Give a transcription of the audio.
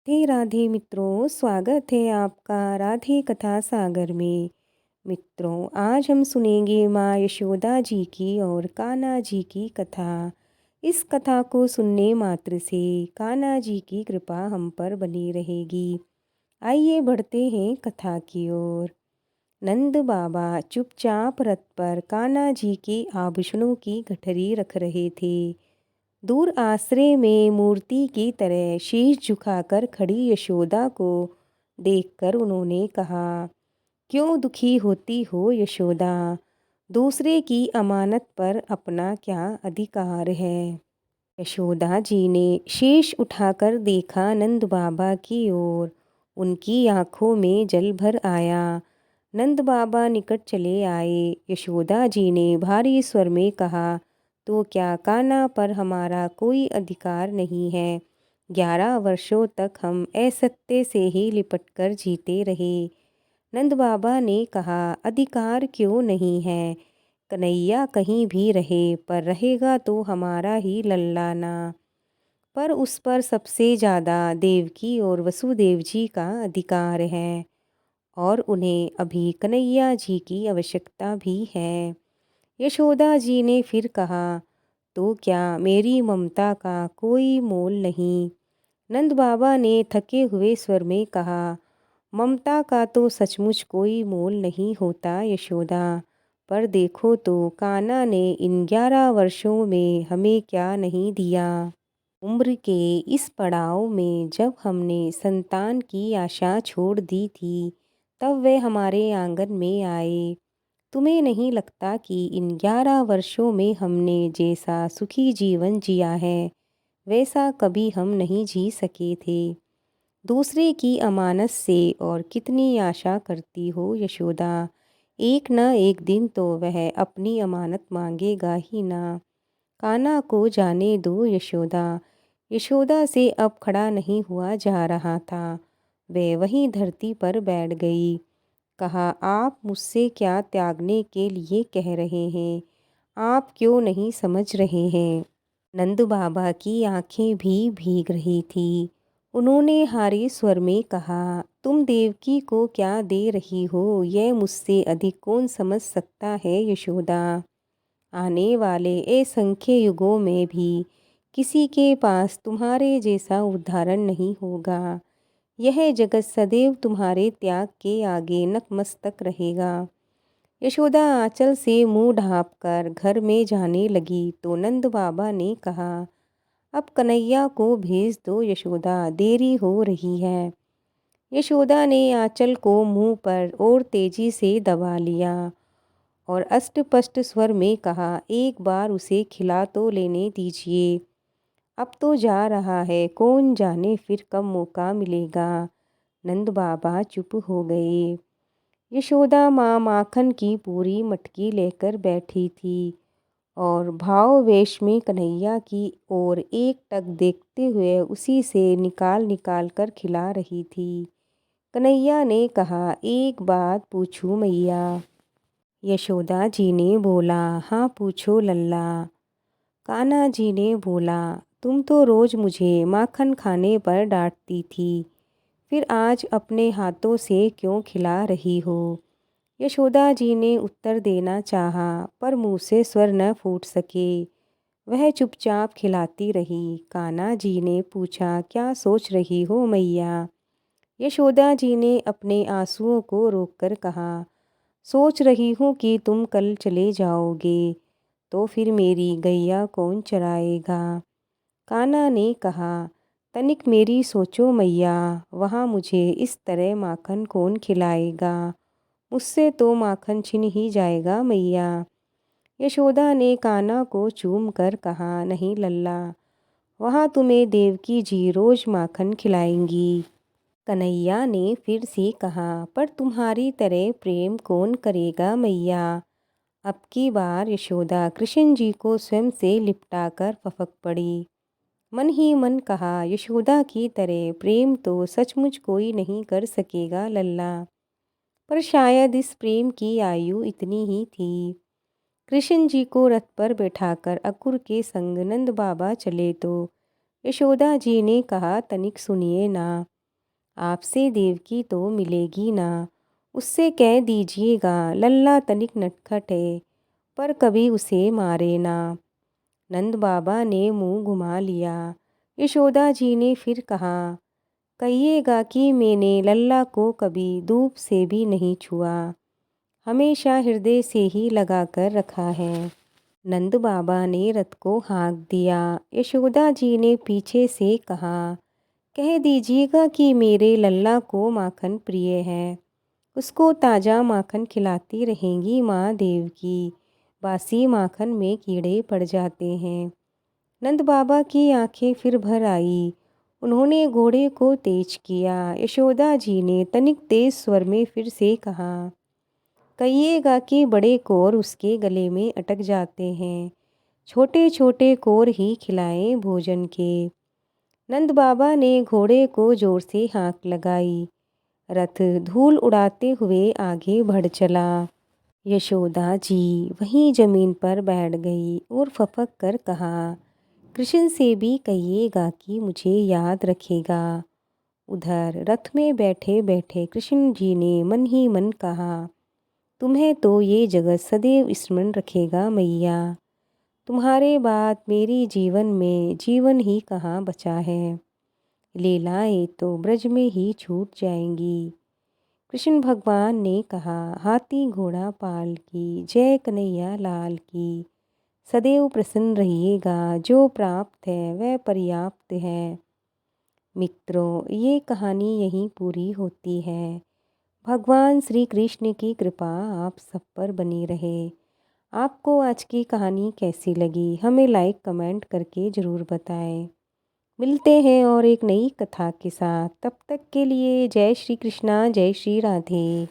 राधे राधे मित्रों, स्वागत है आपका राधे कथा सागर में। मित्रों, आज हम सुनेंगे माँ यशोदा जी की और कान्हा जी की कथा। इस कथा को सुनने मात्र से कान्हा जी की कृपा हम पर बनी रहेगी। आइए बढ़ते हैं कथा की ओर। नंद बाबा चुपचाप रथ पर कान्हा जी के आभूषणों की गठरी रख रहे थे। दूर आश्रय में मूर्ति की तरह शीश झुकाकर खड़ी यशोदा को देखकर उन्होंने कहा, क्यों दुखी होती हो यशोदा? दूसरे की अमानत पर अपना क्या अधिकार है? यशोदा जी ने शीश उठाकर देखा नंद बाबा की ओर। उनकी आंखों में जल भर आया। नंद बाबा निकट चले आए। यशोदा जी ने भारी स्वर में कहा, तो क्या कान्हा पर हमारा कोई अधिकार नहीं है? 11 वर्षों तक हम असत्य से ही लिपटकर जीते रहे। नंद बाबा ने कहा, अधिकार क्यों नहीं है? कन्हैया कहीं भी रहे, पर रहेगा तो हमारा ही लल्लाना। पर उस पर सबसे ज़्यादा देवकी और वसुदेव जी का अधिकार है, और उन्हें अभी कन्हैया जी की आवश्यकता भी है। यशोदा जी ने फिर कहा, तो क्या मेरी ममता का कोई मोल नहीं? नंद बाबा ने थके हुए स्वर में कहा, ममता का तो सचमुच कोई मोल नहीं होता यशोदा। पर देखो तो कान्हा ने इन 11 वर्षों में हमें क्या नहीं दिया। उम्र के इस पड़ाव में जब हमने संतान की आशा छोड़ दी थी, तब वे हमारे आंगन में आए। तुम्हें नहीं लगता कि इन 11 वर्षों में हमने जैसा सुखी जीवन जिया है, वैसा कभी हम नहीं जी सके थे? दूसरे की अमानत से और कितनी आशा करती हो यशोदा? एक न एक दिन तो वह अपनी अमानत मांगेगा ही ना। कान्हा को जाने दो यशोदा। यशोदा से अब खड़ा नहीं हुआ जा रहा था। वे वहीं धरती पर बैठ गई। कहा, आप मुझसे क्या त्यागने के लिए कह रहे हैं? आप क्यों नहीं समझ रहे हैं? नंद बाबा की आंखें भी भीग रही थी। उन्होंने हारे स्वर में कहा, तुम देवकी को क्या दे रही हो, यह मुझसे अधिक कौन समझ सकता है यशोदा। आने वाले असंख्य युगों में भी किसी के पास तुम्हारे जैसा उदाहरण नहीं होगा। यह जगत सदैव तुम्हारे त्याग के आगे नतमस्तक रहेगा। यशोदा आंचल से मुंह ढांपकर घर में जाने लगी तो नंद बाबा ने कहा, अब कन्हैया को भेज दो यशोदा, देरी हो रही है। यशोदा ने आंचल को मुंह पर और तेजी से दबा लिया और अस्पष्ट स्वर में कहा, एक बार उसे खिला तो लेने दीजिए। अब तो जा रहा है, कौन जाने फिर कब मौका मिलेगा। नंद बाबा चुप हो गए। यशोदा माँ माखन की पूरी मटकी लेकर बैठी थी और भाववेश में कन्हैया की ओर एक टक देखते हुए उसी से निकाल निकाल कर खिला रही थी। कन्हैया ने कहा, एक बात पूछूं मैया? यशोदा जी ने बोला, हाँ पूछो लल्ला। कान्हा जी ने बोला, तुम तो रोज मुझे माखन खाने पर डांटती थी, फिर आज अपने हाथों से क्यों खिला रही हो? यशोदा जी ने उत्तर देना चाहा, पर मुंह से स्वर न फूट सके। वह चुपचाप खिलाती रही। कान्हा जी ने पूछा, क्या सोच रही हो मैया? यशोदा जी ने अपने आंसुओं को रोककर कहा, सोच रही हूँ कि तुम कल चले जाओगे, तो फिर मेरी गैया कौन चराएगा? कान्हा ने कहा, तनिक मेरी सोचो मैया, वहाँ मुझे इस तरह माखन कौन खिलाएगा? मुझसे तो माखन छिन ही जाएगा मैया। यशोदा ने कान्हा को चूम कर कहा, नहीं लल्ला, वहाँ तुम्हें देवकी जी रोज माखन खिलाएंगी। कन्हैया ने फिर से कहा, पर तुम्हारी तरह प्रेम कौन करेगा मैया? अब की बार यशोदा कृष्ण जी को स्वयं से लिपटाकर फपक पड़ी। मन ही मन कहा, यशोदा की तरह प्रेम तो सचमुच कोई नहीं कर सकेगा लल्ला। पर शायद इस प्रेम की आयु इतनी ही थी। कृष्ण जी को रथ पर बैठाकर अकुर के संग नंद बाबा चले तो यशोदा जी ने कहा, तनिक सुनिए ना, आपसे देवकी तो मिलेगी ना। उससे कह दीजिएगा लल्ला तनिक नटखट है, पर कभी उसे मारे ना। नंद बाबा ने मुंह घुमा लिया। यशोदा जी ने फिर कहा, कहिएगा कि मैंने लल्ला को कभी धूप से भी नहीं छुआ, हमेशा हृदय से ही लगा कर रखा है। नंद बाबा ने रथ को हाँक दिया। यशोदा जी ने पीछे से कहा, कह दीजिएगा कि मेरे लल्ला को माखन प्रिय है, उसको ताज़ा माखन खिलाती रहेंगी माँ देवकी, बासी माखन में कीड़े पड़ जाते हैं। नंद बाबा की आंखें फिर भर आई। उन्होंने घोड़े को तेज किया। यशोदा जी ने तनिक तेज स्वर में फिर से कहा, कहिएगा कि बड़े कोर उसके गले में अटक जाते हैं, छोटे छोटे कोर ही खिलाएं भोजन के। नंद बाबा ने घोड़े को जोर से हाँक लगाई। रथ धूल उड़ाते हुए आगे बढ़ चला। यशोदा जी वहीं जमीन पर बैठ गई और फपक कर कहा, कृष्ण से भी कहिएगा कि मुझे याद रखेगा। उधर रथ में बैठे बैठे कृष्ण जी ने मन ही मन कहा, तुम्हें तो ये जगत सदैव स्मरण रखेगा मैया, तुम्हारे बाद मेरी जीवन में जीवन ही कहाँ बचा है, लीलाएं तो ब्रज में ही छूट जाएंगी। कृष्ण भगवान ने कहा, हाथी घोड़ा पाल की, जय कन्हैया लाल की। सदैव प्रसन्न रहिएगा, जो प्राप्त है वह पर्याप्त है। मित्रों, ये कहानी यहीं पूरी होती है। भगवान श्री कृष्ण की कृपा आप सब पर बनी रहे। आपको आज की कहानी कैसी लगी, हमें लाइक कमेंट करके ज़रूर बताएं। मिलते हैं और एक नई कथा के साथ। तब तक के लिए जय श्री कृष्णा, जय श्री राधे।